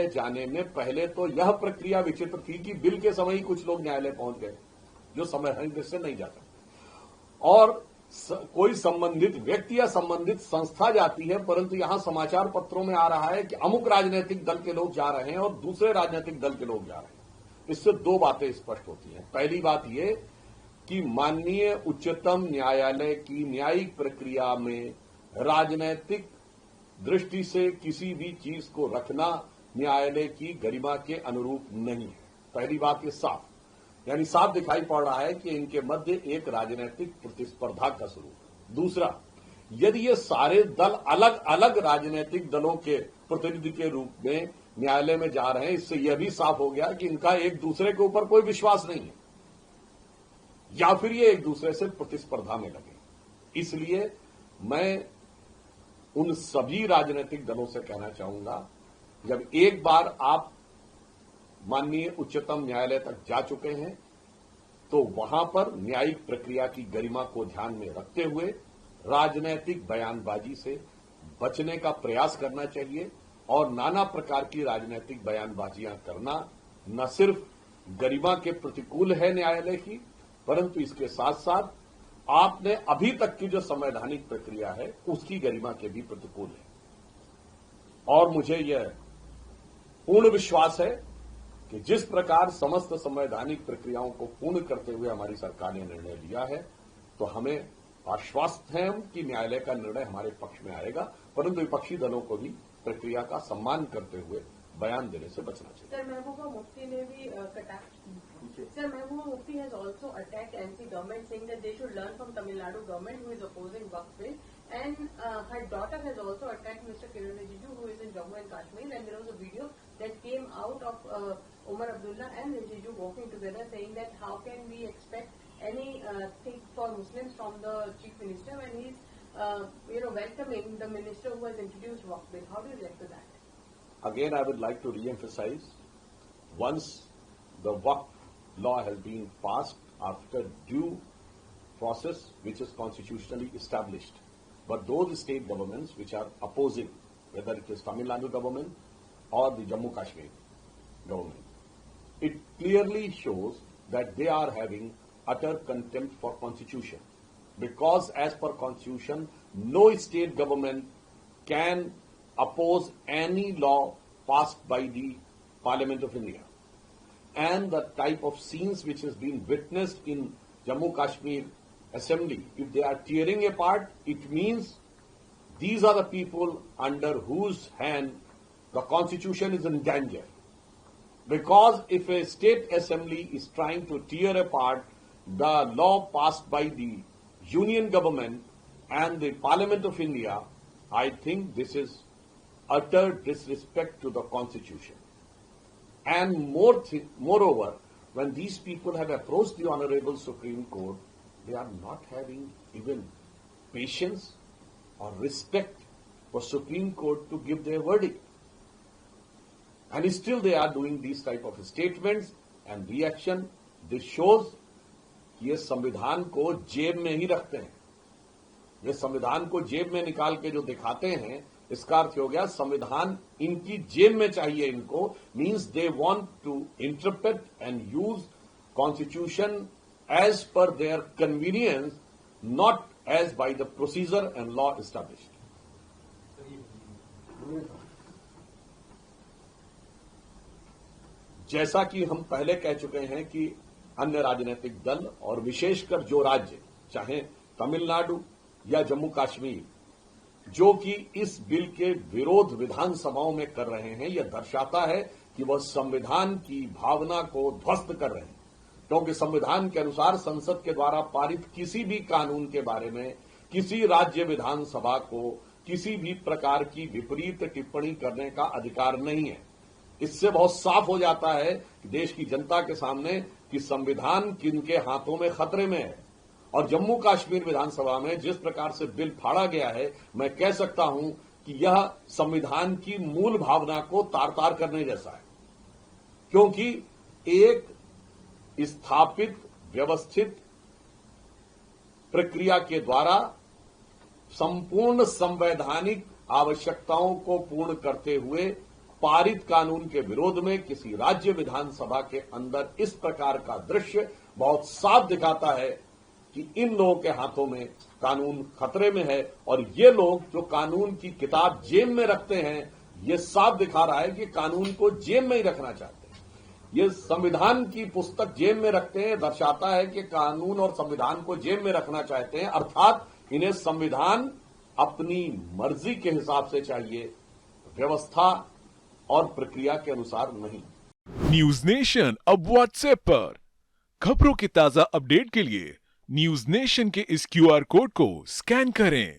न्यायालय जाने में पहले तो यह प्रक्रिया विचित्र थी कि बिल के समय ही कुछ लोग न्यायालय पहुंच गए जो समय से नहीं जा सकते, और कोई संबंधित व्यक्ति या संबंधित संस्था जाती है, परंतु यहां समाचार पत्रों में आ रहा है कि अमुक राजनीतिक दल के लोग जा रहे हैं और दूसरे राजनीतिक दल के लोग जा रहे हैं। इससे दो बातें स्पष्ट होती हैं। पहली बात यह कि माननीय उच्चतम न्यायालय की न्यायिक प्रक्रिया में राजनीतिक दृष्टि से किसी भी चीज को रखना न्यायालय की गरिमा के अनुरूप नहीं है। पहली बात ये साफ, यानी साफ दिखाई पड़ रहा है कि इनके मध्य एक राजनीतिक प्रतिस्पर्धा का स्वरूप है। दूसरा, यदि ये सारे दल अलग अलग राजनीतिक दलों के प्रतिनिधि के रूप में न्यायालय में जा रहे हैं, इससे यह भी साफ हो गया कि इनका एक दूसरे के ऊपर कोई विश्वास नहीं है, या फिर ये एक दूसरे से प्रतिस्पर्धा में लगे। इसलिए मैं उन सभी राजनीतिक दलों से कहना चाहूंगा, जब एक बार आप माननीय उच्चतम न्यायालय तक जा चुके हैं तो वहां पर न्यायिक प्रक्रिया की गरिमा को ध्यान में रखते हुए राजनीतिक बयानबाजी से बचने का प्रयास करना चाहिए। और नाना प्रकार की राजनीतिक बयानबाजियां करना न सिर्फ गरिमा के प्रतिकूल है न्यायालय की, परंतु इसके साथ साथ आपने अभी तक की जो संवैधानिक प्रक्रिया है उसकी गरिमा के भी प्रतिकूल है। और मुझे यह पूर्ण विश्वास है कि जिस प्रकार समस्त संवैधानिक प्रक्रियाओं को पूर्ण करते हुए हमारी सरकार ने निर्णय लिया है, तो हमें आश्वस्त हैं कि न्यायालय का निर्णय हमारे पक्ष में आएगा, परंतु विपक्षी दलों को भी प्रक्रिया का सम्मान करते हुए बयान देने से बचना चाहिए। सर, महबूबा मुफ्ती ने भी Sir, Mehbooba Mufti has also attacked NC government, saying that they should learn from Tamil Nadu government, who is opposing Waqf bill, and her daughter has also attacked Mr. Kiran Rijiju, who is in Jammu and Kashmir, and there was a video that came out of Omar Abdullah and Rijiju walking together, saying that how can we expect anything for Muslims from the chief minister when he's welcoming the minister who has introduced Waqf bill. How do you react to that? Again, I would like to re-emphasize, once the Waqf law has been passed after due process which is constitutionally established, but those state governments which are opposing, whether it is Tamil Nadu government or the Jammu Kashmir government, it clearly shows that they are having utter contempt for constitution, because as per constitution no state government can oppose any law passed by the Parliament of India. And the type of scenes which has been witnessed in Jammu Kashmir Assembly, if they are tearing apart, it means these are the people under whose hand the constitution is in danger. Because if a state assembly is trying to tear apart the law passed by the union government and the Parliament of India, I think this is utter disrespect to the constitution. And moreover, when these people have approached the Honorable Supreme Court, they are not having even patience or respect for Supreme Court to give their verdict. And still they are doing these type of statements and reaction. This shows कि ये संविधान को जेब में ही रखते हैं। ये संविधान को जेब में निकाल के जो दिखाते हैं, इसका अर्थ हो गया संविधान इनकी जेब में चाहिए इनको, means they want to interpret and use constitution as per their convenience, not as by the procedure and law established. जैसा कि हम पहले कह चुके हैं कि अन्य राजनीतिक दल और विशेषकर जो राज्य, चाहे तमिलनाडु या जम्मू कश्मीर, जो कि इस बिल के विरोध विधानसभाओं में कर रहे हैं, यह दर्शाता है कि वह संविधान की भावना को ध्वस्त कर रहे हैं। क्योंकि संविधान के अनुसार संसद के द्वारा पारित किसी भी कानून के बारे में किसी राज्य विधानसभा को किसी भी प्रकार की विपरीत टिप्पणी करने का अधिकार नहीं है। इससे बहुत साफ हो जाता है कि देश की जनता के सामने कि संविधान किनके हाथों में खतरे में है। और जम्मू कश्मीर विधानसभा में जिस प्रकार से बिल फाड़ा गया है, मैं कह सकता हूं कि यह संविधान की मूल भावना को तार तार करने जैसा है। क्योंकि एक स्थापित व्यवस्थित प्रक्रिया के द्वारा संपूर्ण संवैधानिक आवश्यकताओं को पूर्ण करते हुए पारित कानून के विरोध में किसी राज्य विधानसभा के अंदर इस प्रकार का दृश्य बहुत साफ दिखाता है कि इन लोगों के हाथों में कानून खतरे में है। और ये लोग जो कानून की किताब जेब में रखते हैं, ये साफ दिखा रहा है कि कानून को जेब में ही रखना चाहते हैं। ये संविधान की पुस्तक जेब में रखते हैं, दर्शाता है कि कानून और संविधान को जेब में रखना चाहते हैं, अर्थात इन्हें संविधान अपनी मर्जी के हिसाब से चाहिए, व्यवस्था और प्रक्रिया के अनुसार नहीं। न्यूज नेशन अब व्हाट्सएप पर खबरों के ताजा अपडेट के लिए न्यूज नेशन के इस क्यूआर कोड को स्कैन करें